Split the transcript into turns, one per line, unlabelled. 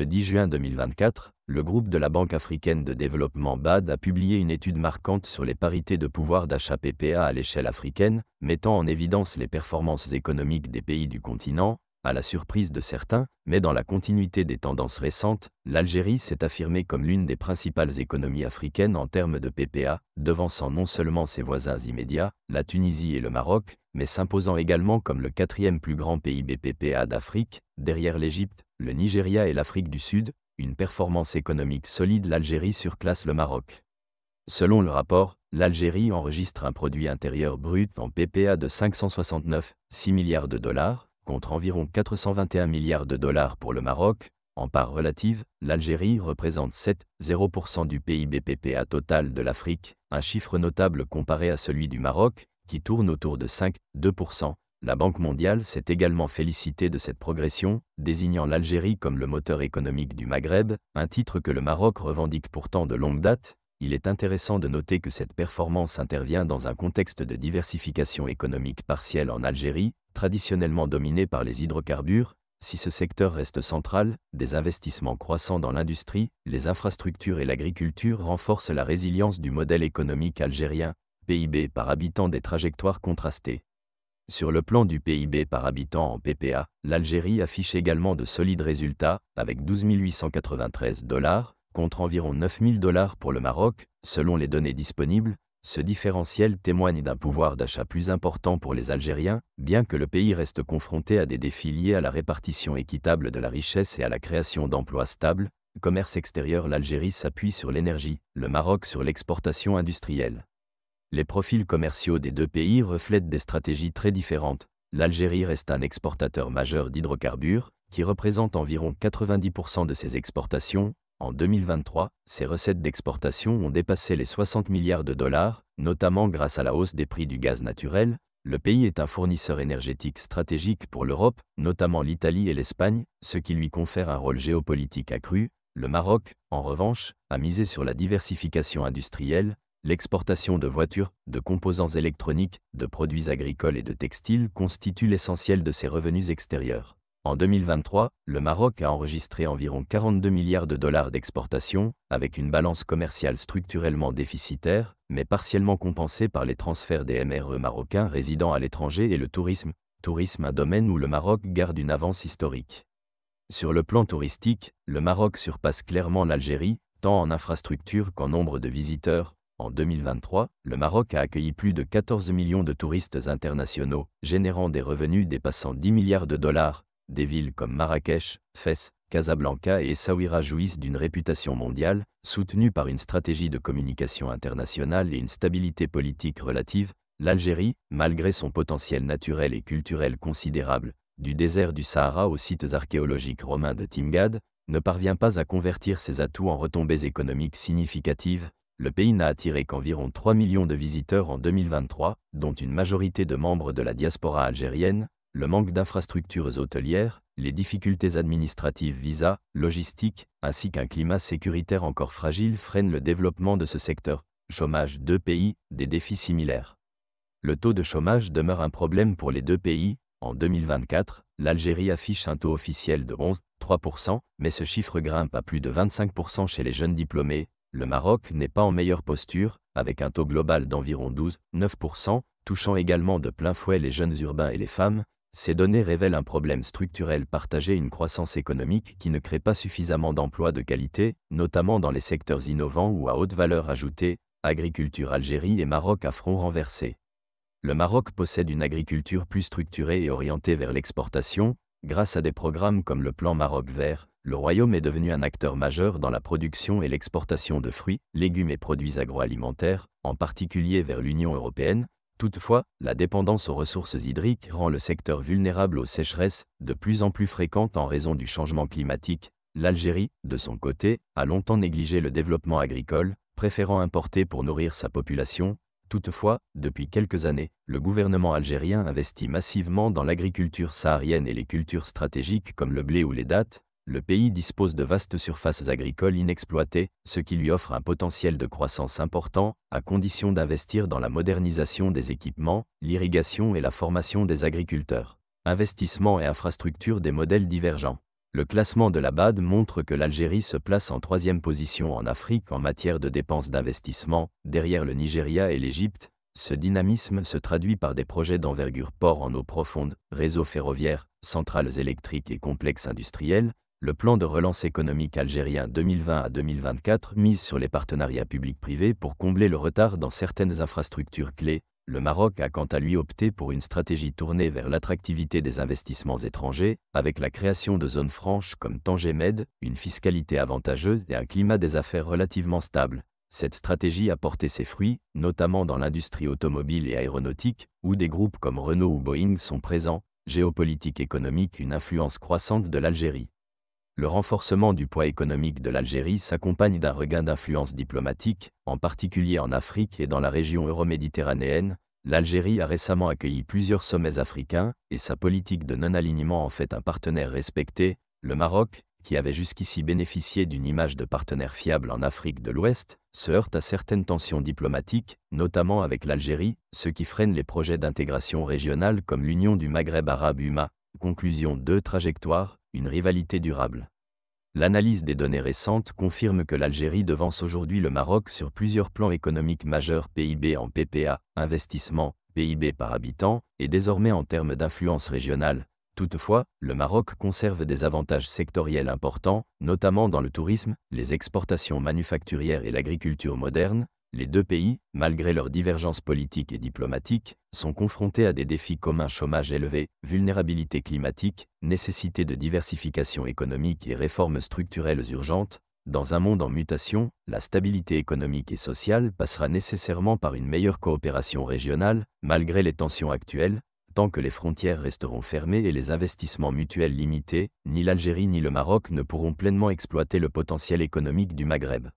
10 juin 2024, le groupe de la Banque africaine de développement BAD a publié une étude marquante sur les parités de pouvoir d'achat PPA à l'échelle africaine, mettant en évidence les performances économiques des pays du continent. À la surprise de certains, mais dans la continuité des tendances récentes, l'Algérie s'est affirmée comme l'une des principales économies africaines en termes de PPA, devançant non seulement ses voisins immédiats, la Tunisie et le Maroc, mais s'imposant également comme le quatrième plus grand PIB PPA d'Afrique, derrière l'Égypte, le Nigeria et l'Afrique du Sud. Une performance économique solide, l'Algérie surclasse le Maroc. Selon le rapport, l'Algérie enregistre un produit intérieur brut en PPA de 569,6 milliards de dollars, contre environ 421 milliards de dollars pour le Maroc. En part relative, l'Algérie représente 7,0% du PIB PPA total de l'Afrique, un chiffre notable comparé à celui du Maroc, qui tourne autour de 5,2%. La Banque mondiale s'est également félicitée de cette progression, désignant l'Algérie comme le moteur économique du Maghreb, un titre que le Maroc revendique pourtant de longue date. Il est intéressant de noter que cette performance intervient dans un contexte de diversification économique partielle en Algérie, traditionnellement dominée par les hydrocarbures. Si ce secteur reste central, des investissements croissants dans l'industrie, les infrastructures et l'agriculture renforcent la résilience du modèle économique algérien. PIB par habitant, des trajectoires contrastées. Sur le plan du PIB par habitant en PPA, l'Algérie affiche également de solides résultats, avec 12 893 $, contre environ 9 000 $ pour le Maroc, selon les données disponibles. Ce différentiel témoigne d'un pouvoir d'achat plus important pour les Algériens, bien que le pays reste confronté à des défis liés à la répartition équitable de la richesse et à la création d'emplois stables. Commerce extérieur, l'Algérie s'appuie sur l'énergie, le Maroc sur l'exportation industrielle. Les profils commerciaux des deux pays reflètent des stratégies très différentes. L'Algérie reste un exportateur majeur d'hydrocarbures, qui représente environ 90% de ses exportations. En 2023, ses recettes d'exportation ont dépassé les 60 milliards de dollars, notamment grâce à la hausse des prix du gaz naturel. Le pays est un fournisseur énergétique stratégique pour l'Europe, notamment l'Italie et l'Espagne, ce qui lui confère un rôle géopolitique accru. Le Maroc, en revanche, a misé sur la diversification industrielle. L'exportation de voitures, de composants électroniques, de produits agricoles et de textiles constitue l'essentiel de ses revenus extérieurs. En 2023, le Maroc a enregistré environ 42 milliards de dollars d'exportation, avec une balance commerciale structurellement déficitaire, mais partiellement compensée par les transferts des MRE marocains résidant à l'étranger et le tourisme. Tourisme, un domaine où le Maroc garde une avance historique. Sur le plan touristique, le Maroc surpasse clairement l'Algérie, tant en infrastructure qu'en nombre de visiteurs. En 2023, le Maroc a accueilli plus de 14 millions de touristes internationaux, générant des revenus dépassant 10 milliards de dollars. Des villes comme Marrakech, Fès, Casablanca et Essaouira jouissent d'une réputation mondiale, soutenue par une stratégie de communication internationale et une stabilité politique relative. L'Algérie, malgré son potentiel naturel et culturel considérable, du désert du Sahara aux sites archéologiques romains de Timgad, ne parvient pas à convertir ses atouts en retombées économiques significatives. Le pays n'a attiré qu'environ 3 millions de visiteurs en 2023, dont une majorité de membres de la diaspora algérienne. Le manque d'infrastructures hôtelières, les difficultés administratives, visas, logistiques, ainsi qu'un climat sécuritaire encore fragile freinent le développement de ce secteur. Chômage, deux pays, des défis similaires. Le taux de chômage demeure un problème pour les deux pays. En 2024, l'Algérie affiche un taux officiel de 11,3%, mais ce chiffre grimpe à plus de 25% chez les jeunes diplômés. Le Maroc n'est pas en meilleure posture, avec un taux global d'environ 12,9%, touchant également de plein fouet les jeunes urbains et les femmes. Ces données révèlent un problème structurel partagé, une croissance économique qui ne crée pas suffisamment d'emplois de qualité, notamment dans les secteurs innovants ou à haute valeur ajoutée. Agriculture, Algérie et Maroc à front renversé. Le Maroc possède une agriculture plus structurée et orientée vers l'exportation. Grâce à des programmes comme le plan Maroc Vert, le Royaume est devenu un acteur majeur dans la production et l'exportation de fruits, légumes et produits agroalimentaires, en particulier vers l'Union européenne. Toutefois, la dépendance aux ressources hydriques rend le secteur vulnérable aux sécheresses, de plus en plus fréquentes en raison du changement climatique. L'Algérie, de son côté, a longtemps négligé le développement agricole, préférant importer pour nourrir sa population. Toutefois, depuis quelques années, le gouvernement algérien investit massivement dans l'agriculture saharienne et les cultures stratégiques comme le blé ou les dattes. Le pays dispose de vastes surfaces agricoles inexploitées, ce qui lui offre un potentiel de croissance important, à condition d'investir dans la modernisation des équipements, l'irrigation et la formation des agriculteurs. Investissement et infrastructures, des modèles divergents. Le classement de la BAD montre que l'Algérie se place en 3e position en Afrique en matière de dépenses d'investissement, derrière le Nigeria et l'Égypte. Ce dynamisme se traduit par des projets d'envergure ports en eau profonde, réseaux ferroviaires, centrales électriques et complexes industriels. Le plan de relance économique algérien 2020 à 2024 mise sur les partenariats publics-privés pour combler le retard dans certaines infrastructures clés. Le Maroc a quant à lui opté pour une stratégie tournée vers l'attractivité des investissements étrangers, avec la création de zones franches comme Tanger Med, une fiscalité avantageuse et un climat des affaires relativement stable. Cette stratégie a porté ses fruits, notamment dans l'industrie automobile et aéronautique, où des groupes comme Renault ou Boeing sont présents. Géopolitique économique, une influence croissante de l'Algérie. Le renforcement du poids économique de l'Algérie s'accompagne d'un regain d'influence diplomatique, en particulier en Afrique et dans la région euroméditerranéenne. L'Algérie a récemment accueilli plusieurs sommets africains, et sa politique de non-alignement en fait un partenaire respecté. Le Maroc, qui avait jusqu'ici bénéficié d'une image de partenaire fiable en Afrique de l'Ouest, se heurte à certaines tensions diplomatiques, notamment avec l'Algérie, ce qui freine les projets d'intégration régionale comme l'Union du Maghreb arabe UMA. Conclusion 2 Trajectoire, une rivalité durable. L'analyse des données récentes confirme que l'Algérie devance aujourd'hui le Maroc sur plusieurs plans économiques majeurs, PIB en PPA, investissement, PIB par habitant, et désormais en termes d'influence régionale. Toutefois, le Maroc conserve des avantages sectoriels importants, notamment dans le tourisme, les exportations manufacturières et l'agriculture moderne. Les deux pays, malgré leurs divergences politiques et diplomatiques, sont confrontés à des défis communs: chômage élevé, vulnérabilité climatique, nécessité de diversification économique et réformes structurelles urgentes. Dans un monde en mutation, la stabilité économique et sociale passera nécessairement par une meilleure coopération régionale, malgré les tensions actuelles. Tant que les frontières resteront fermées et les investissements mutuels limités, ni l'Algérie ni le Maroc ne pourront pleinement exploiter le potentiel économique du Maghreb.